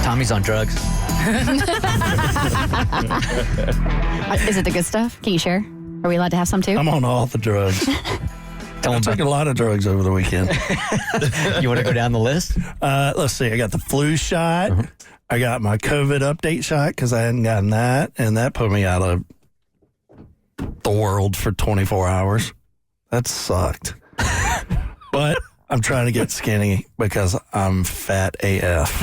Tommy's on drugs. Is it the good stuff? Can you share? Are we allowed to have some too? I'm on all the drugs. I took a lot of drugs over the weekend. You want to go down the list? Let's see. I got the flu shot. Uh-huh. I got my COVID update shot because I hadn't gotten that, and that put me out of the world for 24 hours. That sucked. But I'm trying to get skinny because I'm fat AF.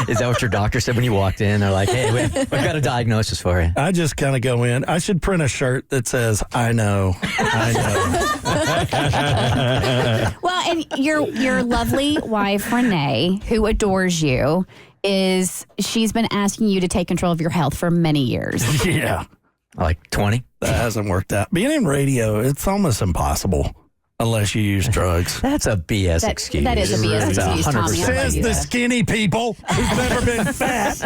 Is that what your doctor said when you walked in? They're like, hey, we've got a diagnosis for you. I just kind of go in. I should print a shirt that says, I know. Well, and your lovely wife, Renee, who adores you, she's been asking you to take control of your health for many years. Yeah. Like 20? That hasn't worked out. Being in radio, it's almost impossible unless you use drugs. That's a BS excuse. That is a BS excuse, Tommy. Says the skinny people who've never been fat.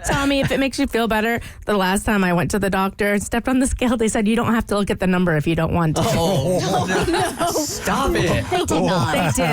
Tommy, if it makes you feel better, the last time I went to the doctor and stepped on the scale, they said you don't have to look at the number if you don't want to. Oh, no. Stop it. They did not. They did.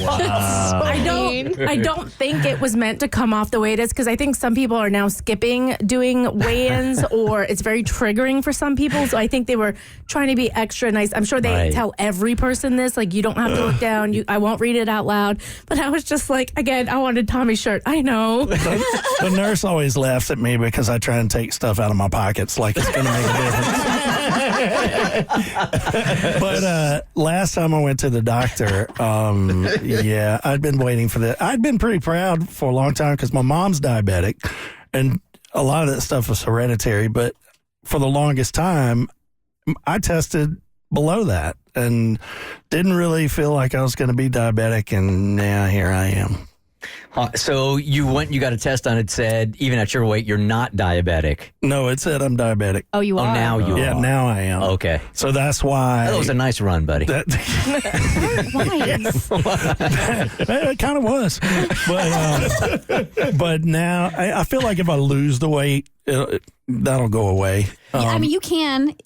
Wow. I don't think it was meant to come off the way it is, because I think some people are now skipping doing weigh-ins, or it's very triggering for some people. So I think they were trying to be extra nice. I'm sure they tell every person this, like, you don't have to look down. I won't read it out loud. But I was just like, again, I wanted Tommy's shirt. I know. The nurse always laughs at me because I try and take stuff out of my pockets like it's going to make a difference. But last time I went to the doctor, I'd been waiting for that. I'd been pretty proud for a long time because my mom's diabetic, and a lot of that stuff was hereditary. But for the longest time, I tested below that and didn't really feel like I was going to be diabetic, and now here I am. So you got a test on it, said even at your weight you're not diabetic. No, it said I'm diabetic. Oh, you are? Oh, now you Yeah, are. Now I am. Okay. So that's why. That was a nice run, buddy. Nice. It kind of was. But now I feel like if I lose the weight, that'll go away. I mean, you can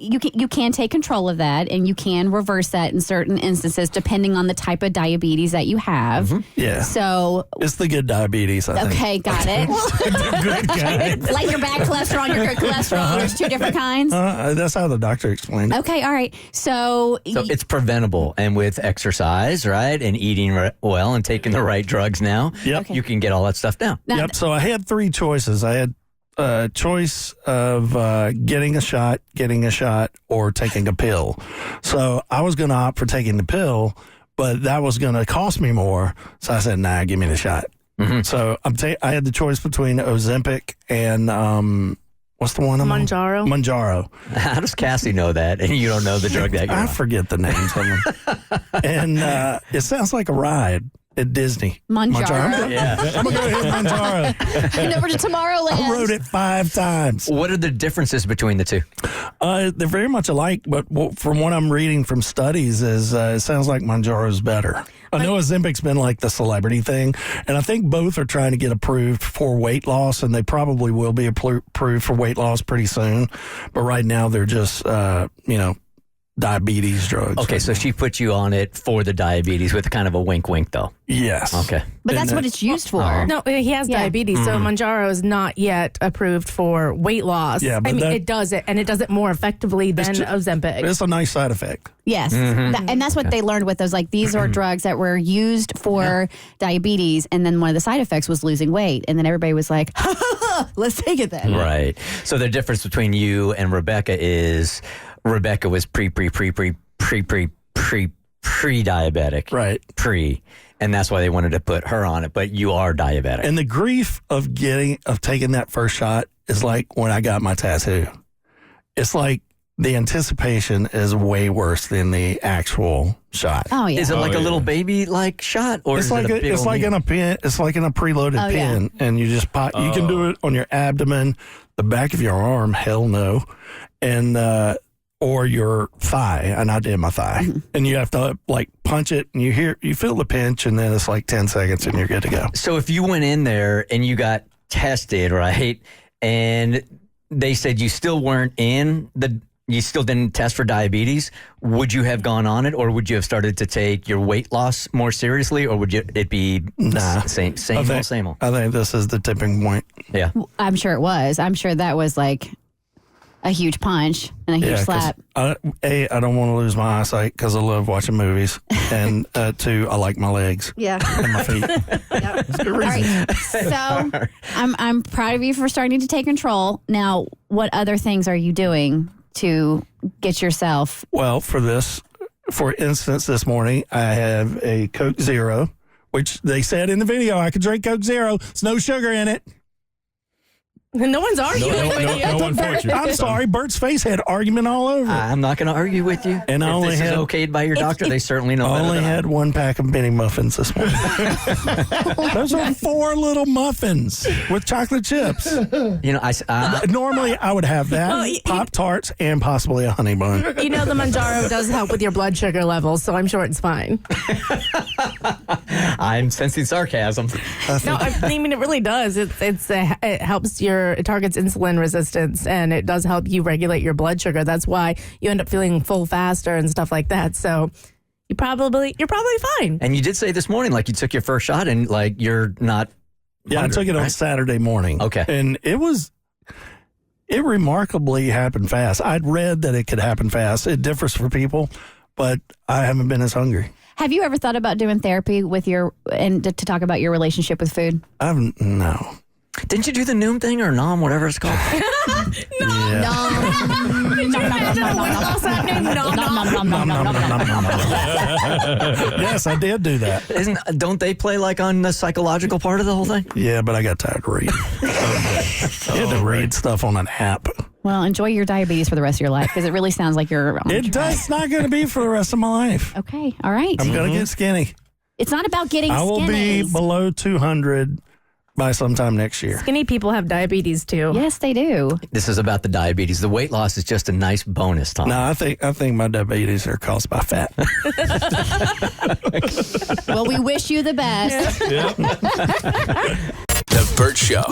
take control of that, and you can reverse that in certain instances, depending on the type of diabetes that you have. Mm-hmm. Yeah. So, It's the good diabetes, I think. okay, got it. The good kind. Like your bad cholesterol and your good cholesterol. There's two different kinds. That's how the doctor explained it. Okay, all right. So it's preventable, and with exercise, right, and eating well and taking the right drugs now, Yep. you can get all that stuff down. Yep. So I had three choices. I had a choice of getting a shot, or taking a pill. So I was going to opt for taking the pill, but that was going to cost me more. So I said, nah, give me the shot. Mm-hmm. So I had the choice between Ozempic and what's the one? Mounjaro. Mounjaro. How does Cassie know that, and you don't know the drug that you're I on? forget the names of them. And it sounds like a ride at Disney. Mounjaro. Yeah. I'm going to go hit Mounjaro. And over to Tomorrowland. I rode it 5 times. What are the differences between the two? They're very much alike, but from what I'm reading from studies is it sounds like Mounjaro's better. I know Ozempic's been like the celebrity thing, and I think both are trying to get approved for weight loss, and they probably will be approved for weight loss pretty soon. But right now they're just, diabetes drugs. Okay, so she put you on it for the diabetes with kind of a wink, though. Yes. Okay. But that's what it's used for. No, he has diabetes, so Mounjaro is not yet approved for weight loss. Yeah, but it does it, and it does it more effectively than Ozempic. It's a nice side effect. Yes. And that's what they learned with those. Like, these are drugs that were used for diabetes, and then one of the side effects was losing weight. And then everybody was like, ha, ha, ha, let's take it then. Right. So the difference between you and Rebecca is Rebecca was pre-diabetic. Right. And that's why they wanted to put her on it. But you are diabetic. And the grief of taking that first shot is like when I got my tattoo. It's like the anticipation is way worse than the actual shot. Oh, yeah. Is it like a little baby shot, or It's is like it a big it's like in a pin. It's like in a preloaded pin, and you just pop. You can do it on your abdomen, the back of your arm. Hell no, and or your thigh. And I did my thigh, and you have to like punch it, and you feel the pinch, and then it's like 10 seconds, and you're good to go. So if you went in there and you got tested, right, and they said you still weren't in the you still didn't test for diabetes, would you have gone on it, or would you have started to take your weight loss more seriously, or would it be same old? I think this is the tipping point. Yeah. I'm sure it was. I'm sure that was like a huge punch and a huge slap. I don't want to lose my eyesight because I love watching movies, and 2, I like my legs Yeah. and my feet. All right. So I'm proud of you for starting to take control. Now, what other things are you doing to get yourself? Well, for instance, this morning I have a Coke Zero, which they said in the video I could drink Coke Zero. There's no sugar in it. No one's arguing with you. No one fought you. I'm sorry, Bert's face had argument all over it. I'm not going to argue with you. And I if only this had- is okayed by your doctor, they certainly know. I better only than I. had 1 pack of mini muffins this morning. Those are 4 little muffins with chocolate chips. You know, Normally, I would have that, Pop-Tarts, and possibly a honey bun. You know the mounjaro does help with your blood sugar levels, so I'm sure it's fine. I'm sensing sarcasm. No, I mean it really does. It helps it targets insulin resistance, and it does help you regulate your blood sugar. That's why you end up feeling full faster and stuff like that. So you're probably fine. And you did say this morning, like you took your first shot, and like you're not. Yeah, I took it on right? Saturday morning. Okay. And it remarkably happened fast. I'd read that it could happen fast. It differs for people, but I haven't been as hungry. Have you ever thought about doing therapy to talk about your relationship with food? No. Didn't you do the Noom thing or Nom, whatever it's called? Yes, I did do that. Don't they play like on the psychological part of the whole thing? Yeah, but I got tired of reading. You had to read stuff on an app. Well, enjoy your diabetes for the rest of your life because it really sounds like you're on track. It's not going to be for the rest of my life. Okay, all right. I'm going to get skinny. It's not about getting I will skinny. be below 200 by sometime next year. Skinny people have diabetes too. Yes, they do. This is about the diabetes. The weight loss is just a nice bonus, Tom. No, I think my diabetes are caused by fat. Well, we wish you the best. The Bert Show.